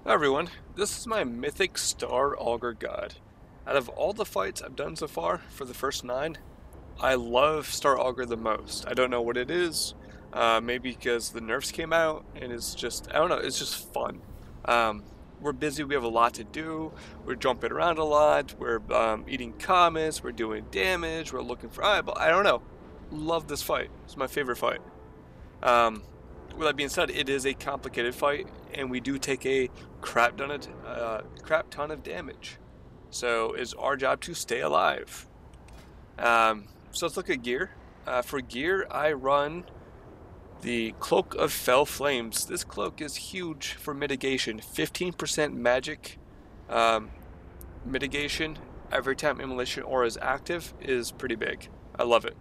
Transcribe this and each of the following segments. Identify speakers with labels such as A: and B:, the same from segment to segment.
A: Hi everyone, this is my Mythic Augur guide. Out of all the fights I've done so far for the first 9, I love Augur the most. I don't know what it is, maybe because the nerfs came out and it's just, I don't know, it's just fun. Um, we're busy, we have a lot to do, we're jumping around a lot, we're eating comets, we're doing damage, we're looking for eyeball, I don't know. Love this fight, it's my favorite fight. Um, with that being said, it is a complicated fight, and we do take a crap ton of damage. So it's our job to stay alive. So let's look at gear. For gear, I run the Cloak of Fell Flames. This cloak is huge for mitigation. 15% magic um, mitigation every time Immolation Aura is active is pretty big. I love it.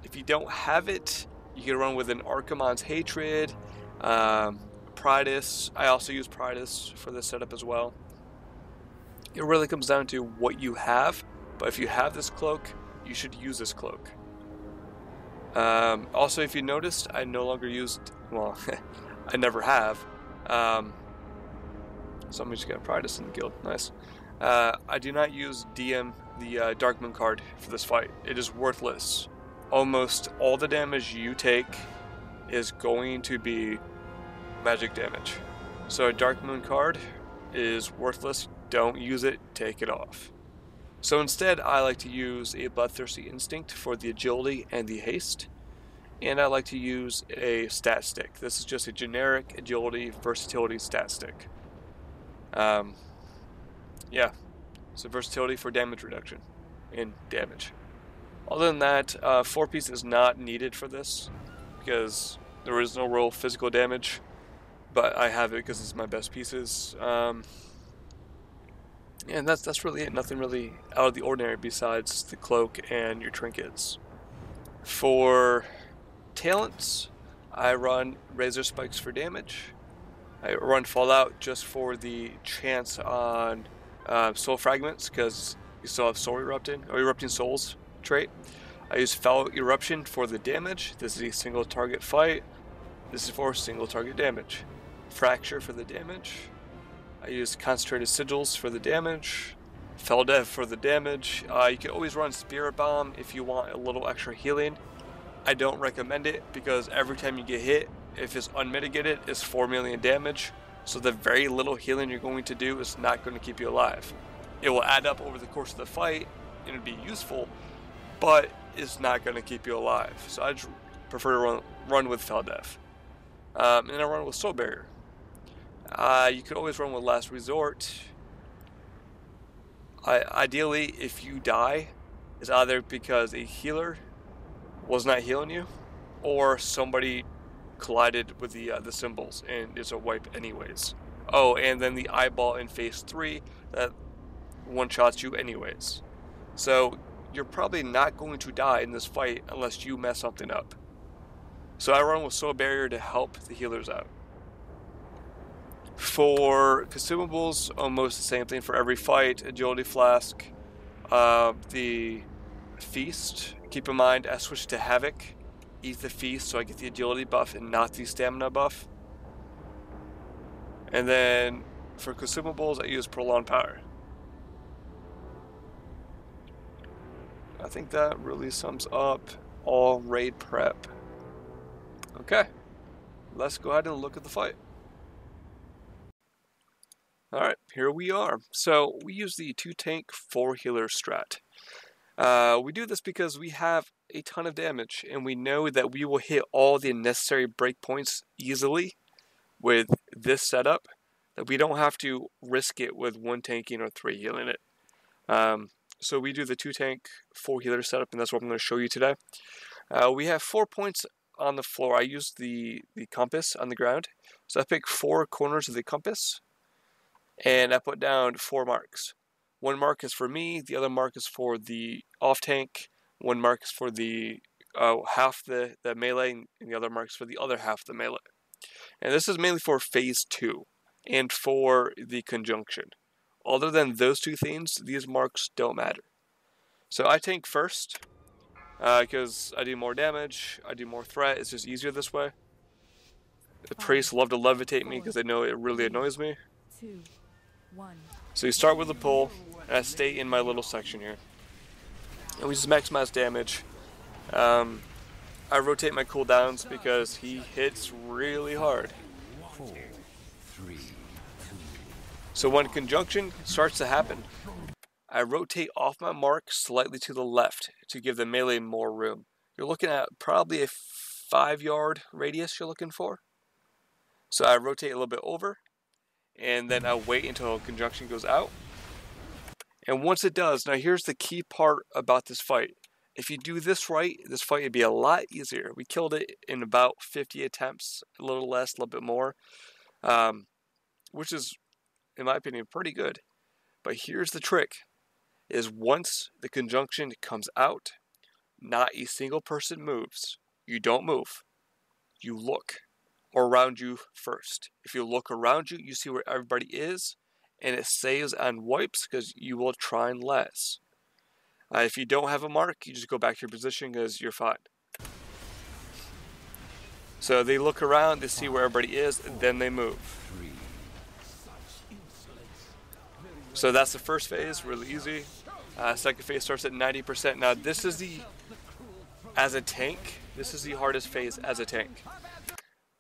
A: If you don't have it, you can run with an Archimonde's Hatred, Pridus. I also use Pridus for this setup as well. It really comes down to what you have, but if you have this cloak, you should use this cloak. Also, if you noticed, I no longer used, well, I never have. Somebody just got Pridus in the guild, nice. I do not use DM the Dark Moon card for this fight. It is worthless. Almost all the damage you take is going to be magic damage. So a Dark Moon card is worthless. Don't use it, take it off. So instead, I like to use a Bloodthirsty Instinct for the agility and the haste. And I like to use a stat stick. This is just a generic agility, versatility stat stick. Yeah, so versatility for damage reduction and damage. Other than that, 4-piece is not needed for this because there is no real physical damage, but I have it because it's my best pieces. And that's really it. Nothing really out of the ordinary besides the cloak and your trinkets. For talents, I run Razor Spikes for damage. I run Fallout just for the chance on Soul Fragments because you still have Soul Erupting or Erupting Souls trait. I use Foul Eruption for the damage. This is a single target fight. This is for single target damage. Fracture for the damage. I use Concentrated Sigils for the damage. Feldev for the damage. You can always run Spirit Bomb if you want a little extra healing. I don't recommend it because every time you get hit, if it's unmitigated, it's 4 million damage. So the very little healing you're going to do is not going to keep you alive. It will add up over the course of the fight and it'll be useful, but it's not going to keep you alive. So I prefer to run with Feldev. And then I run with Soul Barrier. You could always run with Last Resort. Ideally, if you die, it's either because a healer was not healing you, or somebody collided with the symbols and it's a wipe anyways. Oh, and then the eyeball in phase 3 that one-shots you anyways. So you're probably not going to die in this fight unless you mess something up. So I run with Soul Barrier to help the healers out. For consumables, almost the same thing for every fight. Agility Flask, the Feast. Keep in mind, I switched to Havoc. Eat the Feast so I get the agility buff and not the stamina buff. And then for consumables, I use Prolonged Power. I think that really sums up all raid prep. Okay, let's go ahead and look at the fight. Alright, here we are. So we use the 2-tank 4-healer strat. We do this because we have a ton of damage, and we know that we will hit all the necessary breakpoints easily with this setup, that we don't have to risk it with 1 tanking or 3 healing it. So we do the 2-tank 4-healer setup, and that's what I'm going to show you today. We have 4 points on the floor. I use the compass on the ground. So I pick 4 corners of the compass, and I put down 4 marks. 1 mark is for me, the other mark is for the off tank, 1 mark is for the half the melee, and the other mark is for the other half of the melee. And this is mainly for phase 2 and for the conjunction. Other than those 2 things, these marks don't matter. So I tank first because I do more damage, I do more threat, it's just easier this way. The priests love to levitate me because they know it really annoys me.
B: 2, 1.
A: So you start with a pull, and I stay in my little section here. And we just maximize damage. I rotate my cooldowns because he hits really hard.
C: 4, 3, 2.
A: So when conjunction starts to happen, I rotate off my mark slightly to the left to give the melee more room. You're looking at probably a 5-yard radius you're looking for. So I rotate a little bit over, and then I wait until conjunction goes out. And once it does, now here's the key part about this fight. If you do this right, this fight would be a lot easier. We killed it in about 50 attempts, a little less, a little bit more, which is, in my opinion, pretty good. But here's the trick, is once the conjunction comes out, not a single person moves. You don't move. You look around you first. If you look around you, you see where everybody is, and it saves on wipes because you will try and less. If you don't have a mark, you just go back to your position because you're fine. So they look around, they see where everybody is, and then they move. So that's the first phase, really easy. Second phase starts at 90%. Now this is as a tank, this is the hardest phase as a tank.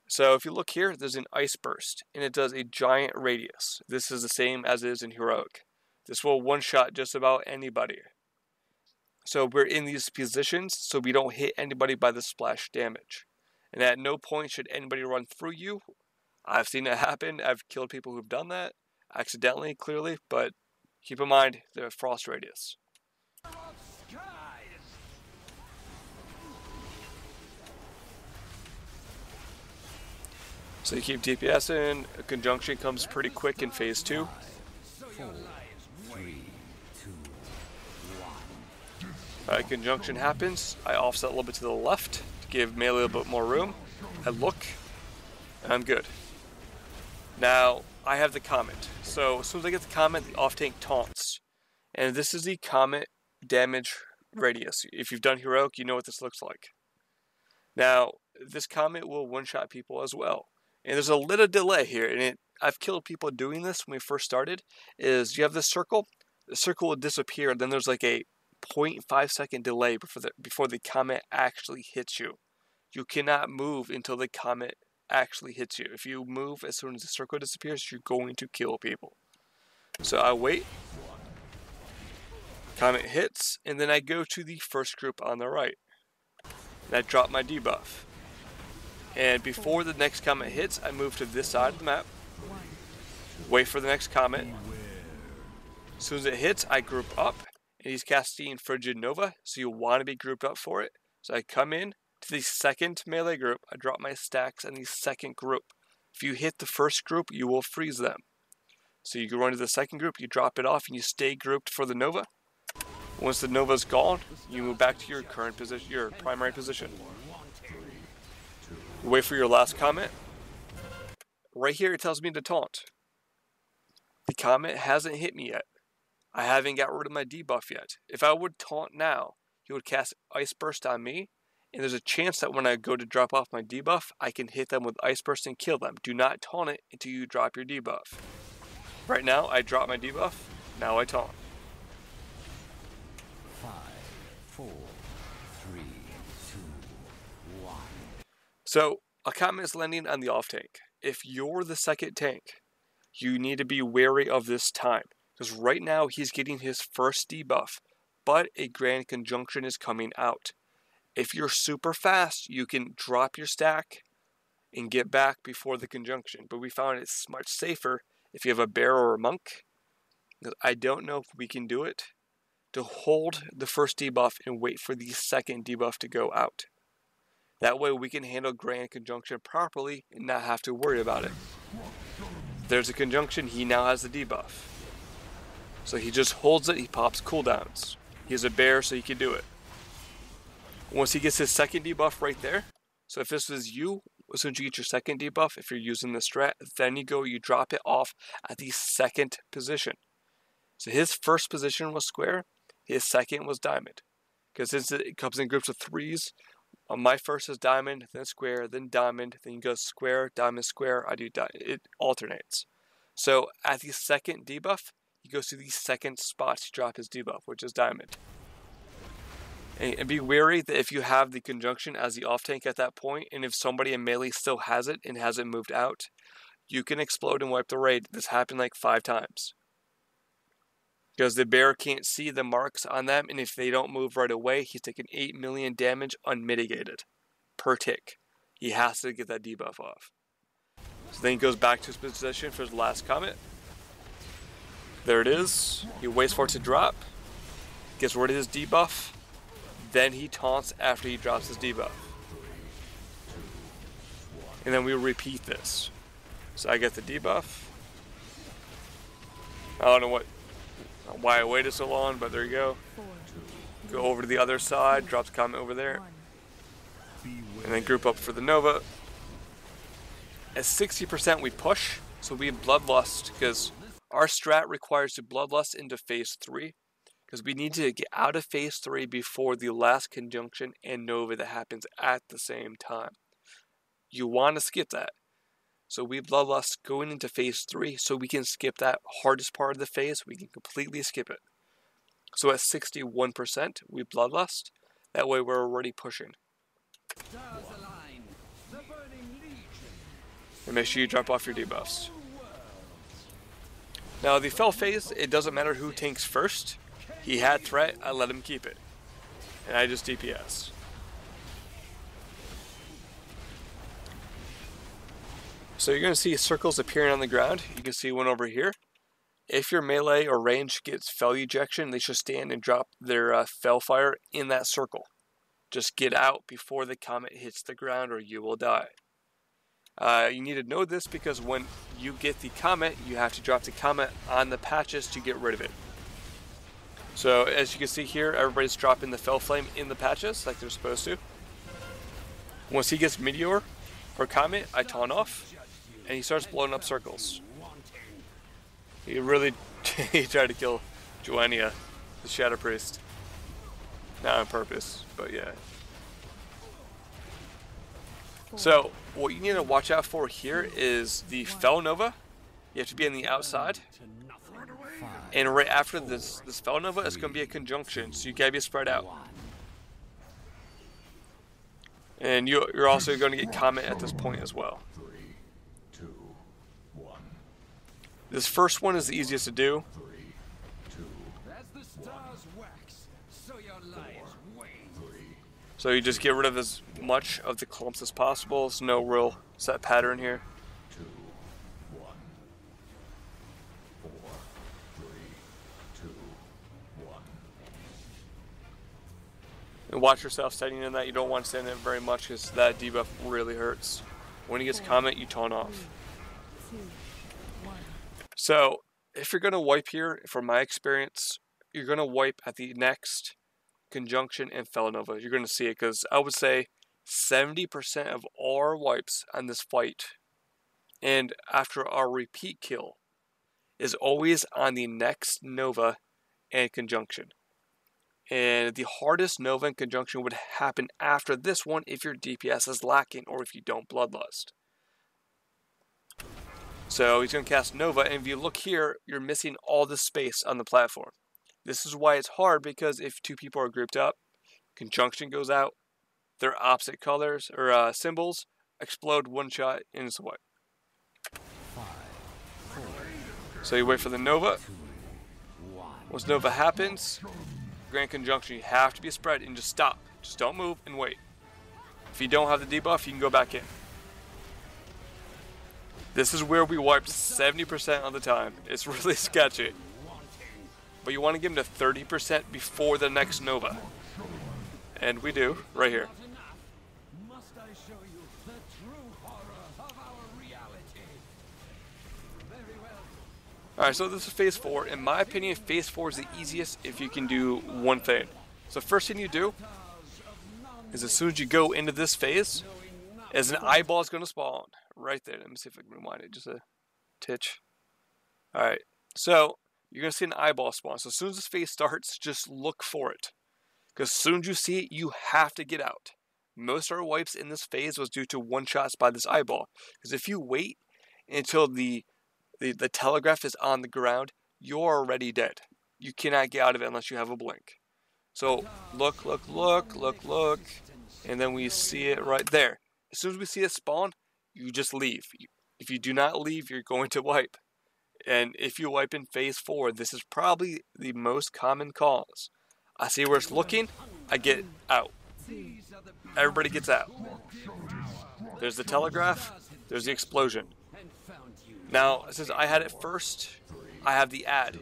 A: So if you look here, there's an ice burst, and it does a giant radius. This is the same as it is in Heroic. This will one-shot just about anybody. So we're in these positions so we don't hit anybody by the splash damage. And at no point should anybody run through you. I've seen it happen. I've killed people who've done that, accidentally, clearly, but keep in mind the frost radius. So you keep DPSing, a conjunction comes pretty quick in phase 2.
C: 4, 3, 2, 1.
A: Alright, conjunction happens, I offset a little bit to the left to give melee a little bit more room. I look, and I'm good. Now, I have the comment. So as soon as I get the comment, the off-tank taunts. And this is the comment damage radius. If you've done Heroic, you know what this looks like. Now, this comment will one-shot people as well. And there's a little delay here, and I've killed people doing this when we first started, is you have this circle, the circle will disappear, then there's like a 0.5 second delay before the comment actually hits you. You cannot move until the comment actually hits you. If you move as soon as the circle disappears, you're going to kill people. So I wait, comment hits, and then I go to the first group on the right. And I drop my debuff. And before the next comment hits, I move to this side of the map, wait for the next comment. As soon as it hits, I group up, and he's casting Frigid Nova, so you want to be grouped up for it. So I come in to the second melee group, I drop my stacks on the second group. If you hit the first group, you will freeze them. So you go run to the second group, you drop it off, and you stay grouped for the Nova. Once the Nova's gone, you move back to your current position, your primary position. You wait for your last comment. Right here it tells me to taunt. The comment hasn't hit me yet. I haven't got rid of my debuff yet. If I would taunt now, he would cast Ice Burst on me, and there's a chance that when I go to drop off my debuff, I can hit them with Ice Burst and kill them. Do not taunt it until you drop your debuff. Right now, I drop my debuff, now I taunt.
C: 5, 4, 3, 2, 1.
A: So, a comment is landing on the off tank. If you're the second tank, you need to be wary of this time. Because right now, he's getting his first debuff, but a Grand Conjunction is coming out. If you're super fast, you can drop your stack and get back before the conjunction. But we found it's much safer if you have a bear or a monk. I don't know if we can do it, to hold the first debuff and wait for the second debuff to go out. That way we can handle Grand Conjunction properly and not have to worry about it. If there's a conjunction, he now has the debuff. So he just holds it, he pops cooldowns. He has a bear, so he can do it. Once he gets his second debuff right there, so if this is you, as soon as you get your second debuff, if you're using the strat, then you drop it off at the second position. So his first position was square, his second was diamond. Because since it comes in groups of threes, My first is diamond, then square, then diamond, then you go square, diamond, square. I do it alternates. So at the second debuff, he goes to the second spot to drop his debuff, which is diamond. And be wary that if you have the conjunction as the off tank at that point, and if somebody in melee still has it and hasn't moved out, you can explode and wipe the raid. This happened like 5 times. Because the bear can't see the marks on them, and if they don't move right away, he's taking 8 million damage unmitigated per tick. He has to get that debuff off. So then he goes back to his position for his last comet. There it is. He waits for it to drop, gets rid of his debuff, then he taunts after he drops his debuff. And then we repeat this. So I get the debuff. I don't know why I waited so long, but there you go. Go over to the other side, drop the comet over there, and then group up for the Nova. At 60% we push, so we Bloodlust, because our strat requires to Bloodlust into phase 3, because we need to get out of phase 3 before the last conjunction and Nova that happens at the same time. You want to skip that. So we Bloodlust going into phase 3 so we can skip that hardest part of the phase. We can completely skip it. So at 61% we Bloodlust. That way we're already pushing. And make sure you drop off your debuffs. Now the fell phase, it doesn't matter who tanks first. He had threat, I let him keep it. And I just DPS. So you're going to see circles appearing on the ground. You can see one over here. If your melee or range gets fell ejection, they should stand and drop their fell fire in that circle. Just get out before the comet hits the ground or you will die. You need to know this because when you get the comet, you have to drop the comet on the patches to get rid of it. So as you can see here, everybody's dropping the fell flame in the patches like they're supposed to. Once he gets meteor or comet, I taunt off. And he starts blowing up circles. He really he tried to kill Joania, the Shadow Priest. Not on purpose, but yeah. So, what you need to watch out for here is the Fell Nova. You have to be on the outside. And right after this Fell Nova, it's going to be a conjunction, so you gotta be spread out. And you're also going to get Comet at this point as well. This first one is the easiest to do. So you just get rid of as much of the clumps as possible. There's no real set pattern here. And watch yourself standing in that. You don't want to stand in it very much because that debuff really hurts. When he gets Comet, you taunt off. So, if you're going to wipe here, from my experience, you're going to wipe at the next conjunction and Fell Nova. You're going to see it because I would say 70% of all our wipes on this fight and after our repeat kill is always on the next Nova and conjunction. And the hardest Nova and conjunction would happen after this one if your DPS is lacking or if you don't Bloodlust. So he's going to cast Nova, and if you look here, you're missing all this space on the platform. This is why it's hard, because if 2 people are grouped up, conjunction goes out, their opposite colors or symbols explode one shot, and it's a wipe. So you wait for the Nova. Once Nova happens, Grand Conjunction, you have to be spread and just stop. Just don't move and wait. If you don't have the debuff, you can go back in. This is where we wiped 70% of the time. It's really sketchy. But you want to give them to 30% before the next Nova. And we do, right here. Alright, so this is phase 4. In my opinion, phase 4 is the easiest if you can do one thing. So first thing you do is as soon as you go into this phase, as an eyeball is going to spawn. Right there. Let me see if I can rewind it just a titch. Alright, so you're going to see an eyeball spawn. So as soon as this phase starts, just look for it. Because as soon as you see it, you have to get out. Most of our wipes in this phase was due to one-shots by this eyeball. Because if you wait until the telegraph is on the ground, you're already dead. You cannot get out of it unless you have a blink. So look, and then we see it right there. As soon as we see it spawn, you just leave. If you do not leave, you're going to wipe. And if you wipe in phase 4, this is probably the most common cause. I see where it's looking, I get out. Everybody gets out. There's the telegraph, there's the explosion. Now, since I had it first, I have the ad.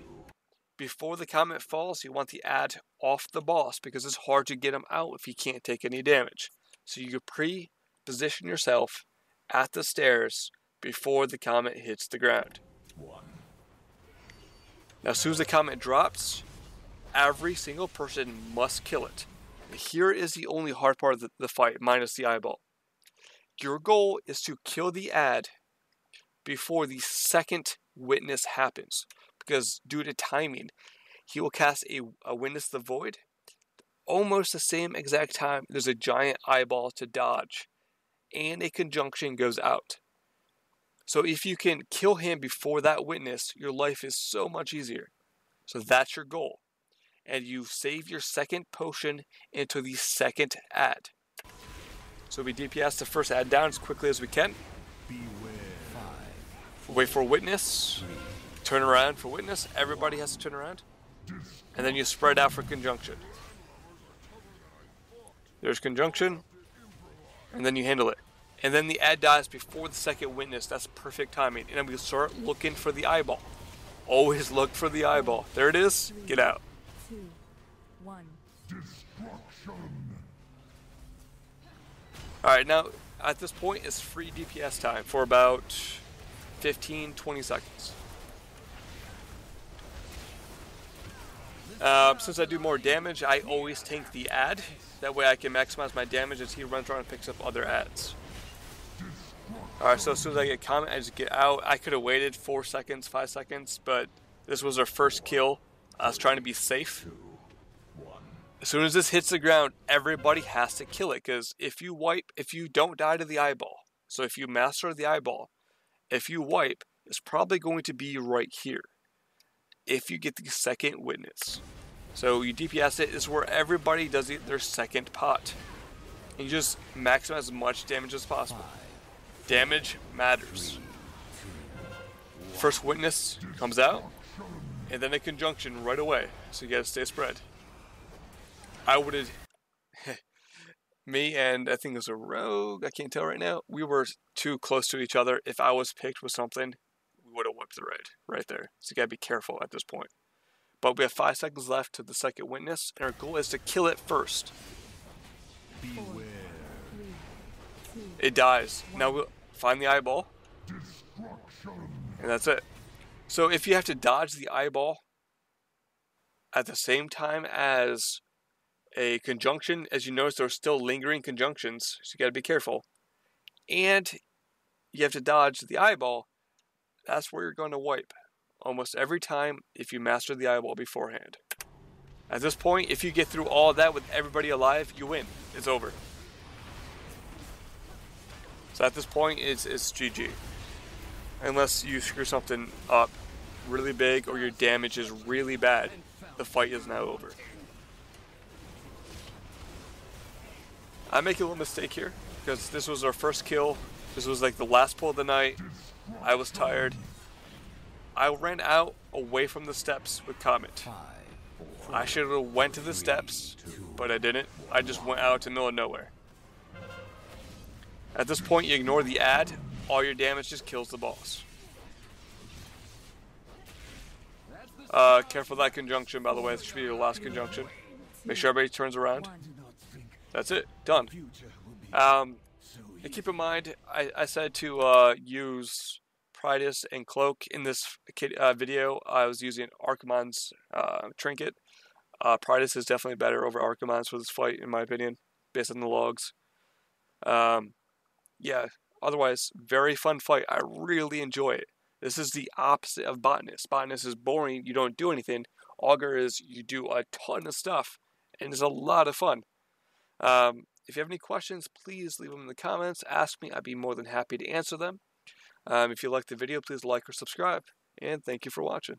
A: Before the comet falls, you want the ad off the boss because it's hard to get him out if he can't take any damage. So you pre-position yourself at the stairs before the comet hits the ground. Now, as soon as the comet drops, every single person must kill it. Here is the only hard part of the fight, minus the eyeball. Your goal is to kill the ad before the second witness happens. Because due to timing, he will cast a Witness the Void. Almost the same exact time, there's a giant eyeball to dodge. And a conjunction goes out. So if you can kill him before that witness, your life is so much easier. So that's your goal. And you save your second potion into the second ad. So we DPS the first ad down as quickly as we can. Wait for a witness. Turn around for witness. Everybody has to turn around. And then you spread out for conjunction. There's conjunction. And then you handle it. And then the ad dies before the second witness. That's perfect timing. And then we start looking for the eyeball. Always look for the eyeball. There it is. Get out.
B: 2, 1.
A: Alright, now at this point it's free DPS time for about 15-20 seconds. Since I do more damage, I always tank the ad. That way I can maximize my damage as he runs around and picks up other ads. Alright, so as soon as I get comment, I just get out. I could have waited 4 seconds, 5 seconds, but this was our first kill. I was trying to be safe. As soon as this hits the ground, everybody has to kill it, because if you don't die to the eyeball, so if you master the eyeball, if you wipe, it's probably going to be right here. If you get the second witness. So you DPS it, is where everybody does their second pot. And you just maximize as much damage as possible. Damage matters. First witness comes out, and then a conjunction right away. So you gotta stay spread. I would have, me and I think it was a rogue, I can't tell right now, we were too close to each other. If I was picked with something, we would have whipped the raid right there. So you gotta be careful at this point. But we have 5 seconds left to the second witness, and our goal is to kill it first.
B: Beware.
A: It dies. Now we'll find the eyeball. And that's it. So if you have to dodge the eyeball at the same time as a conjunction, as you notice, there's still lingering conjunctions, so you gotta be careful. And you have to dodge the eyeball, that's where you're going to wipe. Almost every time if you master the eyeball beforehand. At this point, if you get through all of that with everybody alive, you win. It's over. So at this point, it's GG. Unless you screw something up really big or your damage is really bad, the fight is now over. I make a little mistake here, because this was our first kill. This was like the last pull of the night. I was tired. I ran out away from the steps with Comet. I should have went to the steps, but I didn't. I just went out to the middle of nowhere. At this point, you ignore the ad. All your damage just kills the boss. Careful of that conjunction, by the way. This should be your last conjunction. Make sure everybody turns around. That's it. Done. And keep in mind, I said to use Pridus and Cloak in this video. I was using Archimonde's trinket. Pridus is definitely better over Archimonde's for this fight, in my opinion, based on the logs. Yeah, otherwise, very fun fight. I really enjoy it. This is the opposite of Botanist. Botanist is boring, you don't do anything. Augur is, you do a ton of stuff, and it's a lot of fun. If you have any questions, please leave them in the comments. Ask me. I'd be more than happy to answer them. If you liked the video, please like or subscribe. And thank you for watching.